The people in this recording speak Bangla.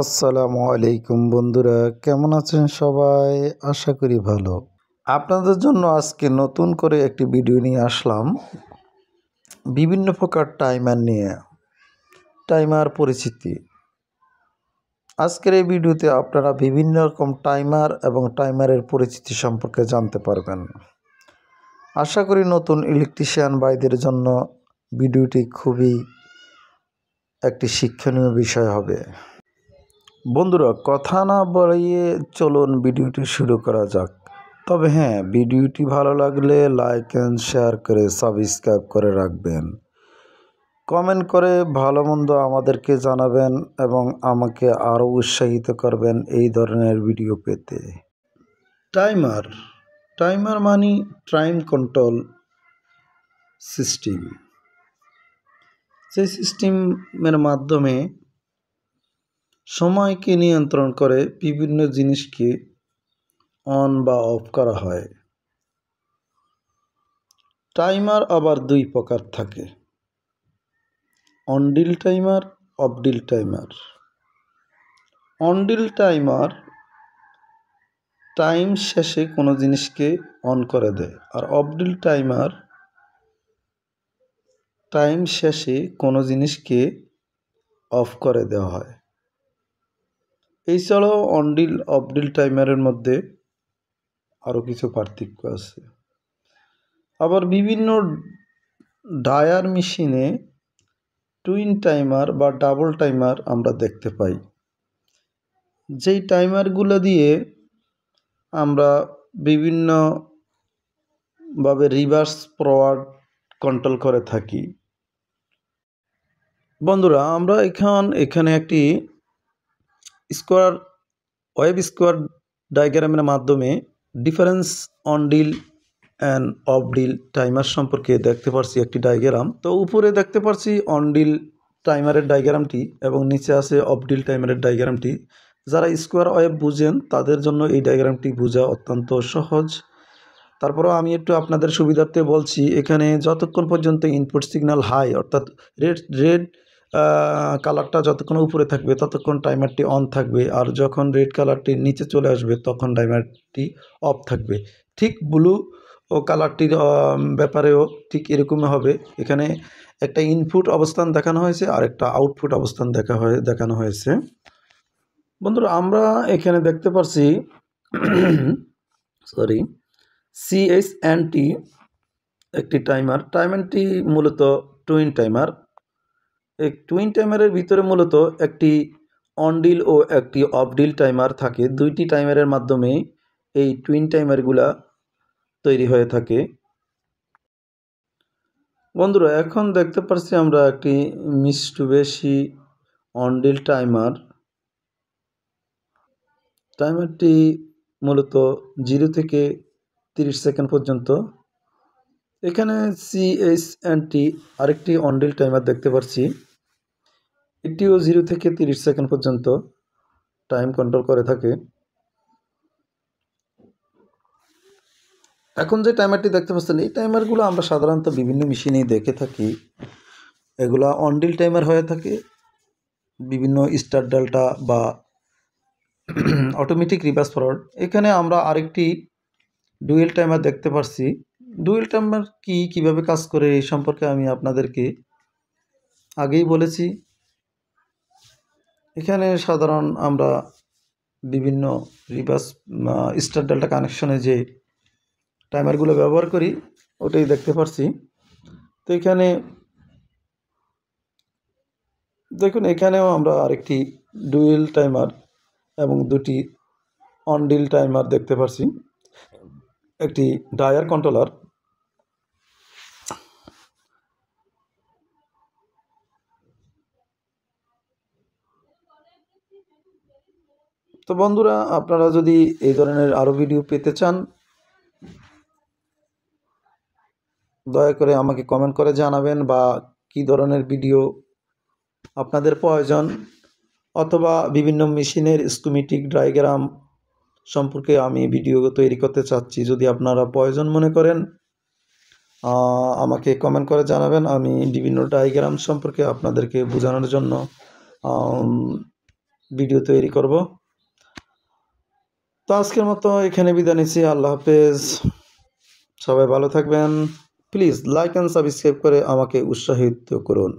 আসসালামু আলাইকুম বন্ধুরা, কেমন আছেন সবাই? আশা করি ভালো। আপনাদের জন্য আজকে নতুন করে একটি ভিডিও নিয়ে আসলাম বিভিন্ন প্রকার টাইমার নিয়ে। টাইমার পরিচিতি। আজকের এই ভিডিওতে আপনারা বিভিন্ন রকম টাইমার এবং টাইমারের পরিচিতি সম্পর্কে জানতে পারবেন। আশা করি নতুন ইলেকট্রিশিয়ান ভাইদের জন্য ভিডিওটি খুবই একটি শিক্ষণীয় বিষয় হবে। বন্ধুরা, কথা না বাড়িয়ে চলুন ভিডিওটি শুরু করা যাক। তবে হ্যাঁ, ভিডিওটি ভালো লাগলে লাইক অ্যান্ড শেয়ার করে সাবস্ক্রাইব করে রাখবেন। কমেন্ট করে ভালো মন্দ আমাদেরকে জানাবেন এবং আমাকে আরও উৎসাহিত করবেন এই ধরনের ভিডিও পেতে। টাইমার টাইমার মানে টাইম কন্ট্রোল সিস্টেম। সেই সিস্টেমের মাধ্যমে সময়কে নিয়ন্ত্রণ করে বিভিন্ন জিনিসকে অন বা অফ করা হয়। টাইমার আবার দুই প্রকার থাকে: on-deal timer, of-deal timer. On-deal timer time শেষে কোনো জিনিসকে অন করে দেয়, আর অফ-ডিল টাইমার টাইম শেষে কোনো জিনিসকে অফ করে দেওয়া হয়। এছাড়াও অন-ডিল অফ-ডিল টাইমারের মধ্যে আরও কিছু পার্থক্য আছে। আবার বিভিন্ন ডায়ার মেশিনে টুইন টাইমার বা ডাবল টাইমার আমরা দেখতে পাই। যেই টাইমারগুলো দিয়ে আমরা বিভিন্নভাবে রিভার্স ফরওয়ার্ড কন্ট্রোল করে থাকি। বন্ধুরা, আমরা এখানে একটি ওয়েব স্কোয়ার ডায়াগ্রামের মাধ্যমে difference on deal and of deal timer সম্পর্কে দেখতে পারছি একটি ডায়াগ্রাম। তো উপরে দেখতে পারছি অন ডিল টাইমারের ডায়াগ্রামটি এবং নিচে আছে অফ ডিল টাইমারের ডায়াগ্রামটি। যারা স্কোয়ার ওয়েব বুঝেন তাদের জন্য এই ডায়াগ্রামটি বোঝা অত্যন্ত সহজ। তারপরেও আমি একটু আপনাদের সুবিধার্থে বলছি, এখানে যতক্ষণ পর্যন্ত ইনপুট সিগন্যাল হাই অর্থাৎ রেড কালারটা যতক্ষণ উপরে থাকবে ততক্ষণ টাইমারটি অন থাকবে, আর যখন রেড কালারটি নিচে চলে আসবে তখন টাইমারটি অফ থাকবে। ঠিক ব্লু ও কালারটির ব্যাপারেও ঠিক এরকমই হবে। এখানে একটা ইনপুট অবস্থান দেখানো হয়েছে আর একটা আউটপুট অবস্থান দেখানো হয়েছে। বন্ধুরা, আমরা এখানে দেখতে পাচ্ছি CHNT একটি টাইমারটি মূলত টুইন টাইমার। এই টুইন টাইমারের ভিতরে মূলত একটি অন ডিল ও একটি অফ ডিল টাইমার থাকে। দুইটি টাইমারের মাধ্যমে এই টুইন টাইমারগুলা তৈরি হয়ে থাকে। বন্ধুরা, এখন দেখতে পাচ্ছি আমরা একটি বেশি অন ডিল টাইমারটি মূলত 0 থেকে 30 সেকেন্ড পর্যন্ত। এখানে CHNT আরেকটি অন ডিল টাইমার দেখতে পাচ্ছি, এটিও 0 থেকে 30 সেকেন্ড পর্যন্ত টাইম কন্ট্রোল করে থাকে। এখন যে টাইমারটি দেখতে পাচ্ছেন, এই টাইমারগুলো আমরা সাধারণত বিভিন্ন মেশিনেই দেখে থাকি। এগুলা অন ডিল টাইমার হয়ে থাকে। বিভিন্ন স্টার ডেল্টা বা অটোমেটিক রিভার্স ফরওয়ার্ড। এখানে আমরা আরেকটি ডুয়েল টাইমার দেখতে পাচ্ছি। ডুয়েল টাইমার কিভাবে কাজ করে এই সম্পর্কে আমি আপনাদেরকে আগেই বলেছি। এখানে সাধারণ আমরা বিভিন্ন রিভার্স স্টার ডেল্টা কানেকশনে যে টাইমারগুলো ব্যবহার করি ওটাই দেখতে পাচ্ছি। তো এখানে দেখুন, এখানেও আমরা আরেকটি ডুয়েল টাইমার এবং দুটি অন ডিল টাইমার দেখতে পাচ্ছি, একটি ডায়ার কন্ট্রোলার। তো বন্ধুরা, আপনারা যদি এই ধরনের আরও ভিডিও পেতে চান দয়া করে আমাকে কমেন্ট করে জানাবেন, বা কি ধরনের ভিডিও আপনাদের প্রয়োজন, অথবা বিভিন্ন মেশিনের স্কিমেটিক ডায়াগ্রাম সম্পর্কে আমি ভিডিও তৈরি করতে চাচ্ছি। যদি আপনারা প্রয়োজন মনে করেন আমাকে কমেন্ট করে জানাবেন। আমি বিভিন্ন ডায়াগ্রাম সম্পর্কে আপনাদেরকে বোঝানোর জন্য ভিডিও তৈরি করব। তো আজকের মতো এখানে বিদায় নিচ্ছি। আল্লাহ হাফেজ। সবাই ভালো থাকবেন। প্লিজ লাইক অ্যান্ড সাবস্ক্রাইব করে আমাকে উৎসাহিত করুন।